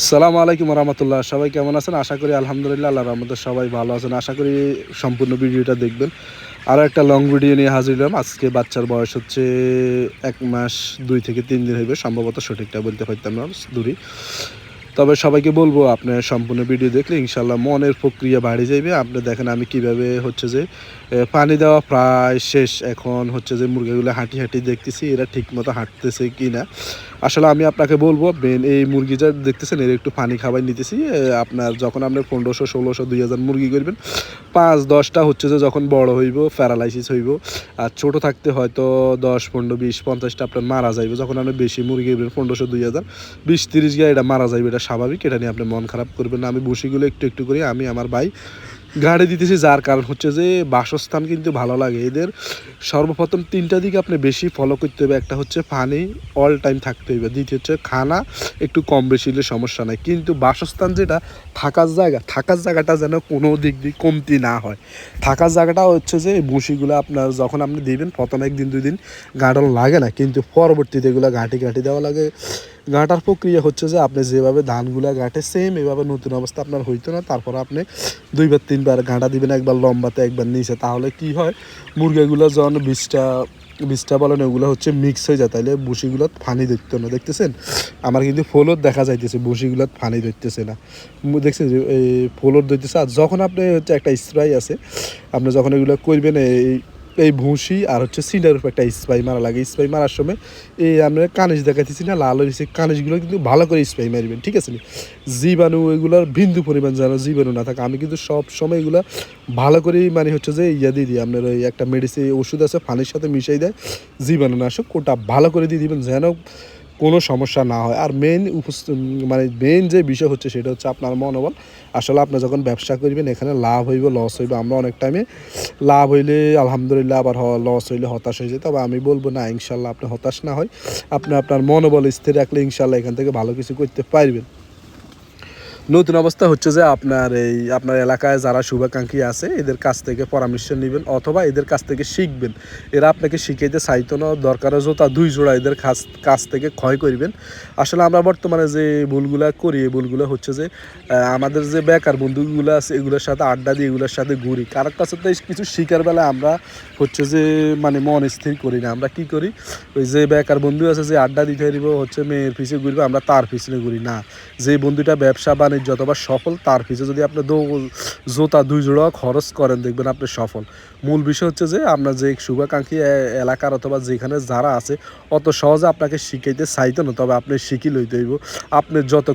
সালামু আলাইকুম রহমতুল্লাহ। সবাই কেমন আছেন? আশা করি আলহামদুলিল্লাহ আল্লাহর রহমতে সবাই ভালো আছেন। আশা করি সম্পূর্ণ ভিডিওটা দেখবেন। আরও একটা লং ভিডিও নিয়ে হাজির হলাম। আজকে বাচ্চার বয়স হচ্ছে ১ মাস ২ থেকে ৩ দিন হইবে, সম্ভবত সঠিকটা বলতে পারতাম না দূরই। তবে সবাইকে বলবো আপনার সম্পূর্ণ ভিডিও দেখলে ইনশাল্লাহ মনের প্রক্রিয়া বাড়ে যাইবে। আপনি দেখেন আমি কিভাবে হচ্ছে যে পানি দেওয়া প্রায় শেষ। এখন হচ্ছে যে মুরগিগুলো হাঁটি দেখতেছি এরা ঠিকমতো হাঁটতেছে কি না। আসলে আমি আপনাকে বলবো এই মুরগি যা দেখতেছেন এর একটু পানি খাবার নিতেছি। আপনার যখন আপনি ১৫০০, ১৬০০, ২০০০ মুরগি করবেন, ৫-১০টা হচ্ছে যে যখন বড় হইব প্যারালাইসিস হইব। আর ছোটো থাকতে হয়তো ১০, ১৫, ২০, ৫০টা আপনার মারা যাইবে। যখন আপনি বেশি মুরগি করবেন ১৫০০, ২০০০, ২০-৩০ গিয়ে এটা মারা যাইবে, এটা স্বাভাবিক। এটা নিয়ে আপনি মন খারাপ করবেন না। আমি ভুসিগুলো একটু একটু করে আমি আমার ভাই গাড়ি দিতেছি, যার কারণ হচ্ছে যে বাসস্থান কিন্তু ভালো লাগে এদের। সর্বপ্রথম ৩টা দিকে আপনি বেশি ফলো করতে হবে। একটা হচ্ছে পানি অল টাইম থাকতে হবে, দ্বিতীয় হচ্ছে খানা একটু কম বেশি হলে সমস্যা নাই, কিন্তু বাসস্থান যেটা থাকার জায়গাটা যেন কোনো দিক দিয়ে কমতি না হয়। থাকার জায়গাটা হচ্ছে যে ভুসিগুলো আপনার যখন আপনি দিবেন প্রথম ১ দিন ২ দিন গাঁটল লাগে না, কিন্তু পরবর্তীতে এগুলো ঘাঁটি দেওয়া লাগে। গাঁটার প্রক্রিয়া হচ্ছে যে আপনি যেভাবে ধানগুলা গাঁটে সেম এভাবে নতুন অবস্থা আপনার হইতো না। তারপর আপনি ২-৩ বার গাঁটা দিবেন, একবার লম্বাতে একবার নিচে। তাহলে কি হয়, মুরগিগুলো যখন বীজটা বলেন ওগুলো হচ্ছে মিক্স হয়ে যায়, তাইলে ভুসিগুলো ফানি ধরতো না। দেখতেছেন আমার কিন্তু ফ্লোর দেখা যাইতেছে, ভুসিগুলো ফানি ধরতেছে না। দেখছেন যে এই ফ্লোর ধরতেছে। আর যখন আপনি হচ্ছে একটা স্প্রে আছে, আপনি যখন এগুলো করবেন এই ভুসি আর হচ্ছে সিডার উপর একটা স্প্রে মারা লাগে। স্প্রে মারার সময় এই আমরা কানিজ দেখাইতেছি না, লাল হয়েছে কানিজগুলো কিন্তু ভালো করে স্প্রে মারবেন, ঠিক আছে? জীবাণু এগুলোর বিন্দু পরিমাণ যেন জীবাণু না থাকে। আমি কিন্তু সব সময় এগুলো ভালো করেই মানে হচ্ছে যে দিয়ে দিই। আপনার ওই একটা মেডিসিন ওষুধ আছে পানির সাথে মিশাই দেয় জীবাণুনাশক, ওটা ভালো করে দিয়ে দিবেন যেন কোনো সমস্যা না হয়। আর মেইন যে বিষয় হচ্ছে সেটা হচ্ছে আপনার মনোবল। আসলে আপনি যখন ব্যবসা করবেন এখানে লাভ হইব লস হইব, আমরা অনেক টাইমে লাভ হইলে আলহামদুলিল্লাহ, আবার লস হইলে হতাশ হয়ে যায়। তবে আমি বলবো না, ইনশাল্লাহ আপনি হতাশ না হয়, আপনি আপনার মনোবল স্থির রাখলে ইনশাল্লাহ এখান থেকে ভালো কিছু করতে পারবেন। নতুন অবস্থা হচ্ছে যে আপনার এলাকায় যারা শুভাকাঙ্ক্ষী আছে এদের কাছ থেকে পরামর্শ নেবেন অথবা এদের কাছ থেকে শিখবেন। এরা আপনাকে শিখাইতে চাইতো না, দরকার জোতা ২ জোড়া এদের কাছ থেকে ক্ষয় করবেন। আসলে আমরা বর্তমানে যে ভুলগুলা করি এই ভুলগুলো হচ্ছে যে আমাদের যে বেকার বন্ধুগুলো আছে এগুলোর সাথে আড্ডা দিয়ে এগুলোর সাথে ঘুরি, কারোর কাছে তো কিছু শিকার বেলা আমরা হচ্ছে যে মানে মন স্থির করি না। আমরা কি করি, ওই যে বেকার বন্ধু আছে যে আড্ডা দিতে দিব হচ্ছে মেয়ের পিছিয়ে ঘুরবে, আমরা তার পিছনে ঘুরি না। যে বন্ধুটা ব্যবসা বাণিজ্য অথবা সফল, তার পিছনে যদি আপনি জোতা ২ জোড়া খরচ করেন দেখবেন আপনি সফল। মূল বিষয় হচ্ছে যে আপনার যে শুভাকাঙ্ক্ষী এলাকার অথবা যেখানে যারা আছে অত সহজে আপনাকে শিখাইতে চাইতো না, তবে আপনি শিখি লইতে হইব। আপনি যত